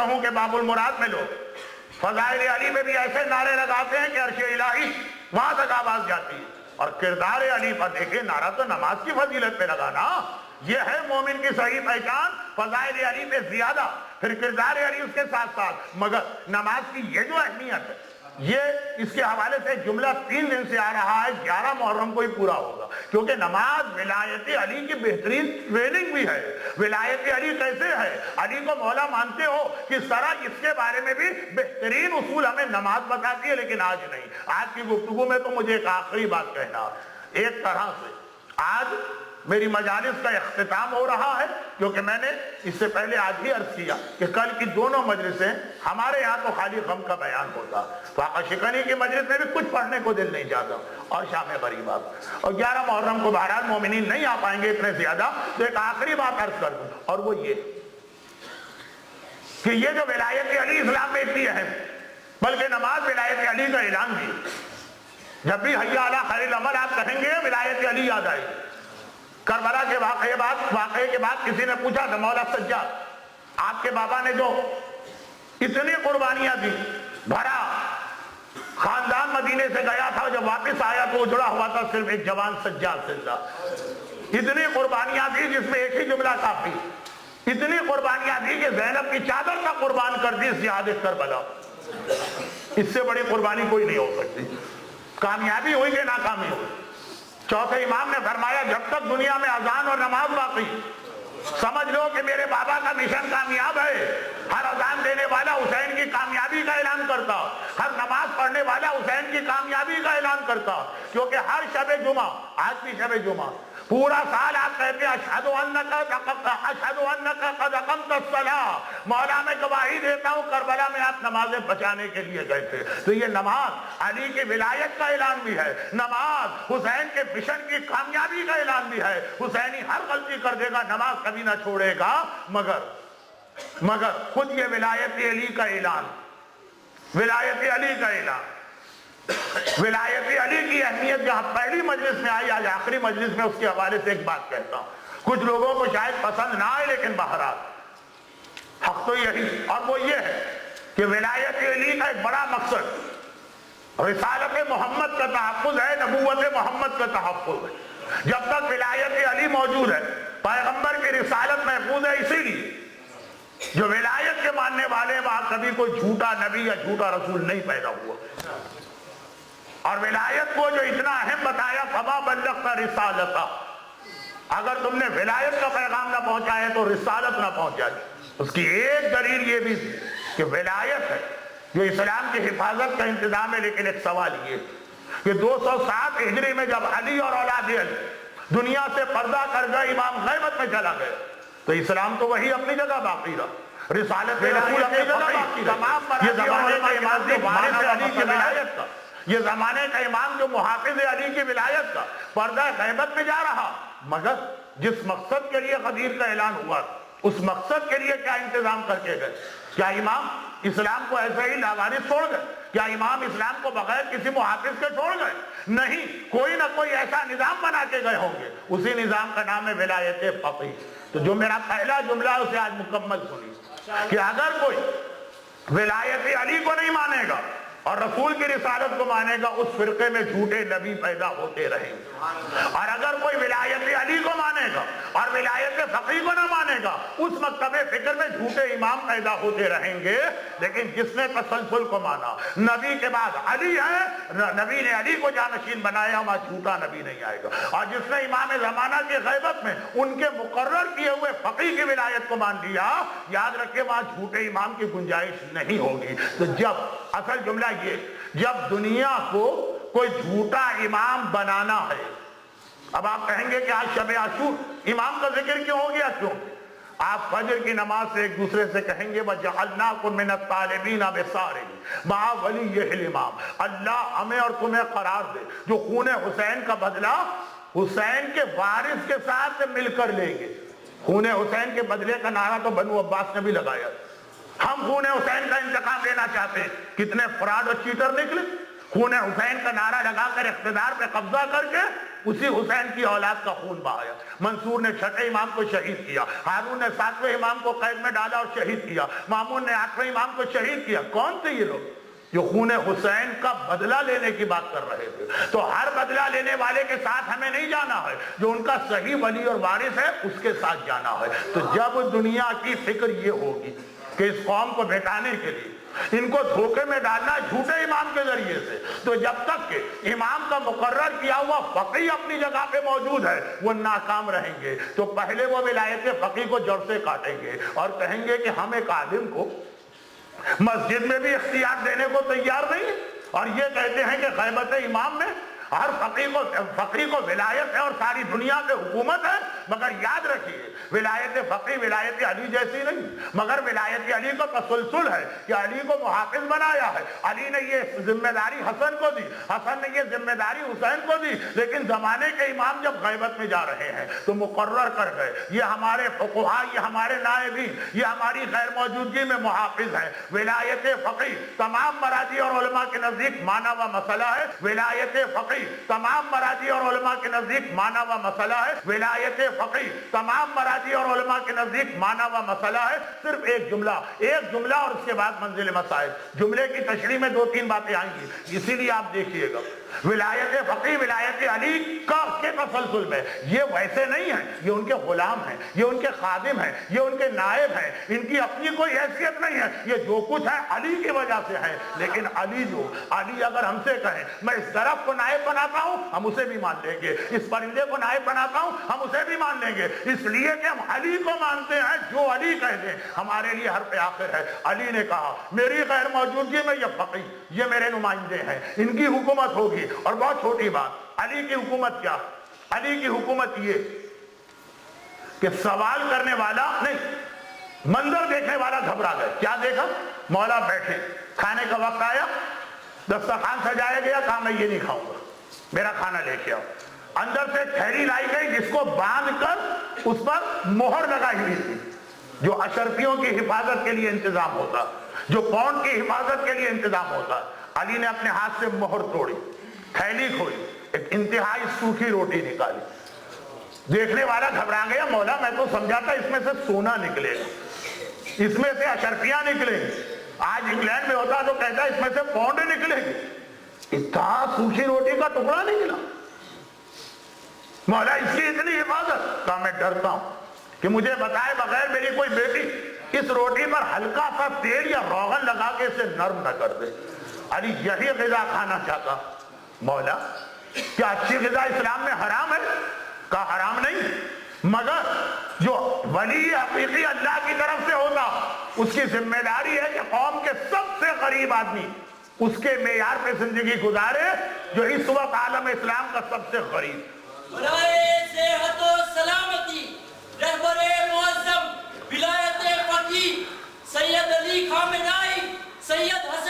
کہوں کہ باب المراد میں لوگ فضائل علی میں بھی ایسے نعرے لگاتے ہیں کہ عرش الہی وہاں تک آواز جاتی ہے. اور کردار علی پر دیکھیں، نعرہ تو نماز کی فضیلت پہ لگانا، یہ ہے مومن کی صحیح پہچان. فضائل علی پہ زیادہ، پھر کردار علی اس کے ساتھ ساتھ. مگر نماز کی یہ جو اہمیت ہے، یہ اس کے حوالے سے جملہ 3 دن سے آ رہا ہے، 11 محرم کو ہی پورا ہوگا. کیونکہ نماز ولایت علی کی بہترین ٹریننگ بھی ہے. ولایت علی کیسے ہے؟ علی کو مولا مانتے ہو، کس طرح اس کے بارے میں بھی بہترین اصول ہمیں نماز بتاتی ہے. لیکن آج نہیں. آج کی گفتگو میں تو مجھے ایک آخری بات کہنا ہے. ایک طرح سے آج میری مجالس کا اختتام ہو رہا ہے، کیونکہ میں نے اس سے پہلے آج ہی عرض کیا کہ کل کی دونوں مجلسیں ہمارے یہاں تو خالی غم کا بیان ہوتا، تو آقا شکنی کی مجلس میں بھی کچھ پڑھنے کو دل نہیں چاہتا. اور شام غریبات اور 11 محرم کو بہرحال مومنین نہیں آ پائیں گے اتنے زیادہ. تو ایک آخری بات عرض کر دوں، اور وہ یہ کہ یہ جو ولایت علی اسلام میں اتنی اہم، بلکہ نماز ولایت علی کا اعلان بھی. جب بھی حی علی خیر العمل آپ کہیں گے، ولایت علی یاد آئے. کربلا کے واقعے کے بعد کسی نے پوچھا تھا، مولا سجاد، آپ کے بابا نے جو اتنی قربانیاں دی، بھرا خاندان مدینے سے گیا تھا، جب واپس آیا تو اجڑا ہوا تھا صرف ایک جوان سجاد زندہ. اتنی قربانیاں دی جس میں ایک ہی جملہ کافی. اتنی قربانیاں دی کہ زینب کی چادر کا قربان کر دی جہاد کربلا. اس سے بڑی قربانی کوئی نہیں ہو سکتی. کامیابی ہوئی کہ ناکامی ہوئی. چوتھے امام نے فرمایا، جب تک دنیا میں اذان اور نماز باقی، سمجھ لو کہ میرے بابا کا مشن کامیاب ہے. ہر اذان دینے والا حسین کی کامیابی کا اعلان کرتا، ہر نماز پڑھنے والا حسین کی کامیابی کا اعلان کرتا. کیونکہ ہر شب جمعہ، آج بھی شب جمعہ، پورا سال آپ کہتے ہیں اشہد انک قد اقمت الصلاۃ، مولا میں گواہی دیتا ہوں کربلا میں آپ نمازیں بچانے کے لیے گئے تھے. تو یہ نماز علی کی ولایت کا اعلان بھی ہے، نماز حسین کے مشن کی کامیابی کا اعلان بھی ہے. حسینی ہر غلطی کر دے گا، نماز کبھی نہ چھوڑے گا. مگر خود یہ ولایت علی کا اعلان، ولایت علی کا اعلان، ولایت علی کی اہمیت جہاں پہلی مجلس میں آئی، آج آخری مجلس میں اس کے حوالے سے ایک بات کہتا ہوں. کچھ لوگوں کو شاید پسند نہ آئے، لیکن بہرحال حق تو یہی، اور وہ یہ ہے کہ ولایت علی کا ایک بڑا مقصد رسالت محمد کا تحفظ ہے، نبوت محمد کا تحفظ ہے. جب تک ولایت علی موجود ہے، پیغمبر کی رسالت محفوظ ہے. اسی لیے جو ولایت کے ماننے والے، وہاں کبھی کوئی جھوٹا نبی یا جھوٹا رسول نہیں پیدا ہوا. اور ولایت کو جو اتنا اہم بتایا، فما بلغت رسالتہ، اگر تم نے ولایت کا پیغام نہ پہنچایا تو رسالت نہ پہنچائی. اس کی ایک دلیل یہ بھی کہ ولایت ہے جو اسلام کی حفاظت کا انتظام ہے. لیکن ایک سوال یہ کہ 207 ہجری میں جب علی اور اولاد علی دنیا سے پردہ کر گئے، امام غیبت میں چلا گیا، تو اسلام تو وہی اپنی جگہ باقی رہا، رسالت رسول اپنی جگہ باقی رہا. یہ زمانے کا امام جو وارث علی کی ولایت کا، یہ زمانے کا امام جو محافظ علی کی ولایت کا، پردہ غیبت میں جا رہا. مگر جس مقصد کے لیے غدیر کا اعلان ہوا، اس مقصد کے لیے کیا انتظام کر کے گئے؟ کیا امام اسلام کو ایسے ہی لاوارث چھوڑ گئے؟ کیا امام اسلام کو بغیر کسی محافظ کے چھوڑ گئے؟ نہیں، کوئی نہ کوئی ایسا نظام بنا کے گئے ہوں گے. اسی نظام کا نام ہے ولایت فقیہ. تو جو میرا پہلا جملہ ہے اسے آج مکمل سنیے کہ اگر کوئی ولایت علی کو نہیں مانے گا اور رسول کی رسالت کو مانے گا، اس فرقے میں جھوٹے نبی پیدا ہوتے رہیں گے. اور اگر کوئی ولایت علی کو مانے گا اور ولایت فقیہ کو نہ مانے گا، اس مکتب فکر میں جھوٹے امام پیدا ہوتے رہیں گے. لیکن جس نے تسلسل کو مانا، نبی کے بعد علی ہے، نبی نے علی کو جانشین بنایا، وہاں جھوٹا نبی نہیں آئے گا. اور جس نے امام زمانہ کی غیبت میں ان کے مقرر کیے ہوئے فقیہ کی ولایت کو مان لیا، یاد رکھے وہاں جھوٹے امام کی گنجائش نہیں ہوگی. تو جب اصل جملہ یہ، جب دنیا کو کوئی جھوٹا امام بنانا ہے، اب آپ کہیں گے کہ آج شب عاشور امام کا ذکر کیوں ہو گیا؟ کیوں؟ آپ فجر کی نماز سے ایک دوسرے سے کہیں گے وَجَعَلْنَاكُمْ مِنَ الطَّالِبِينَ بِصَارِهِ مَعَ وَلِيِّهِ الْإِمَامِ. اللہ ہمیں اور تمہیں قرار دے جو خون حسین کا بدلہ حسین کے وارث کے ساتھ مل کر لیں گے. خون حسین کے بدلے کا نعرہ تو بنو عباس نے بھی لگایا. ہم خون حسین کا انتقام لینا چاہتے ہیں. کتنے فراڈ اور چیٹر نکلے. خون حسین کا نعرہ لگا کر اقتدار پہ قبضہ کر کے اسی حسین کی اولاد کا خون بہایا. منصور نے 6 امام کو شہید کیا, ہارون نے 7ویں امام کو قید میں ڈالا اور شہید کیا, مامون نے 8ویں امام کو شہید کیا. کون تھے یہ لوگ جو خون حسین کا بدلہ لینے کی بات کر رہے تھے؟ تو ہر بدلہ لینے والے کے ساتھ ہمیں نہیں جانا ہے, جو ان کا صحیح ولی اور وارث ہے اس کے ساتھ جانا ہے. تو جب دنیا کی فکر یہ ہوگی کہ اس قوم کو بہتانے کے لیے ان کو دھوکے میں ڈالنا جھوٹے امام کے ذریعے سے, تو جب تک کہ امام کا مقرر کیا ہوا فقیہ اپنی جگہ پہ موجود ہے وہ ناکام رہیں گے. تو پہلے وہ ولایت فقیہ کو جڑ سے کاٹیں گے اور کہیں گے کہ ہم ایک عالم کو مسجد میں بھی اختیار دینے کو تیار نہیں, اور یہ کہتے ہیں کہ غیبت امام میں ہر فقیہ کو ولایت ہے اور ساری دنیا پہ حکومت ہے. مگر یاد رکھیے ولایت فقیہ ولایت علی جیسی نہیں, مگر ولایت علی کا تسلسل ہے کہ علی کو محافظ بنایا ہے, علی نے یہ ذمہ داری حسن کو دی, حسن نے یہ ذمہ داری حسین کو دی. لیکن زمانے کے امام جب غیبت میں جا رہے ہیں تو مقرر کر گئے یہ ہمارے فقہا, یہ ہمارے نائبین, یہ ہماری غیر موجودگی میں محافظ ہیں. ولایت فقیہ تمام مراجع اور علماء کے نزدیک مانا ہوا مسئلہ ہے. ولایت فقیہ تمام مراجع اور علماء کے نزدیک مانا ہوا مسئلہ ہے. ولایت فقیہ تمام مراجع اور علماء کے نزدیک مانا ہوا مسئلہ ہے. صرف ایک جملہ اور اس کے بعد منزل مسائل. جملے کی تشریح میں 2-3 باتیں آئیں گی, اسی لیے آپ دیکھیے گا ولایت فقیہ ولایت علی کے تسلسل میں یہ ویسے نہیں ہیں, یہ ان کے غلام ہیں, یہ ان کے خادم ہیں, یہ ان کے نائب ہیں, ان کی اپنی کوئی حیثیت نہیں ہے. یہ جو کچھ ہے علی کی وجہ سے ہے. لیکن علی اگر ہم سے کہیں میں اس درخت کو نائب بناتا ہوں ہم اسے بھی مان لیں گے, اس پرندے کو نائب بناتا ہوں ہم اسے بھی مان لیں گے, اس لیے کہ ہم علی کو مانتے ہیں. جو علی کہہ دیں ہمارے لیے حرف آخر ہے. علی نے کہا میری غیر موجودگی میں یہ فقیہ یہ میرے نمائندے ہیں, ان کی حکومت ہوگی. اور بہت چھوٹی بات, علی کی حکومت کیا؟ علی کی حکومت یہ کہ سوال کرنے والا نہیں, منظر دیکھنے والا گھبرا گئے. کیا دیکھا؟ مولا بیٹھے, کھانے کا وقت آیا, دسترخوان سجایا گیا, کہا میں یہ نہیں کھاؤں گا, میرا کھانا لے کے آؤ. اندر سے تھیلی لائی گئی جس کو باندھ کر اس پر مہر لگائی ہوئی تھی, جو اشرفیوں کی حفاظت کے لیے انتظام ہوتا, جو پاؤنڈ کی حفاظت کے لیے انتظام ہوتا. علی نے اپنے ہاتھ سے مہر توڑی, تھیلی کھولی, ایک انتہائی سوکھی روٹی نکالی. دیکھنے والا گھبرا گیا, مولا میں تو سمجھا تھا اس میں سے سونا نکلے گا, اس میں سے اشرفیاں نکلیں گی. آج انگلینڈ میں ہوتا تو کہتا اس میں سے پاؤنڈ نکلے گی, اتنا سوکھی روٹی کا ٹکڑا نہیں ملا. مولا اس کی اتنی حفاظت. کہا میں ڈرتا ہوں کہ مجھے بتائے بغیر میری کوئی بیٹی اس روٹی پر ہلکا سا تیل یا روغن لگا کے اسے نرم نہ کر دے. علی یہی غذا کھانا چاہتا. مولا کیا اچھی غذا اسلام میں حرام ہے؟ کہا حرام نہیں, مگر جو ولی حقیقی اللہ کی طرف سے ہوتا اس کی ذمہ داری ہے کہ قوم کے سب سے غریب آدمی اس کے معیار پہ زندگی گزارے جو اس وقت عالم اسلام کا سب سے غریب. برائے صحت و سلامتی رہبر معظم ولایت فقیہ سید علی خامنائی سید حسن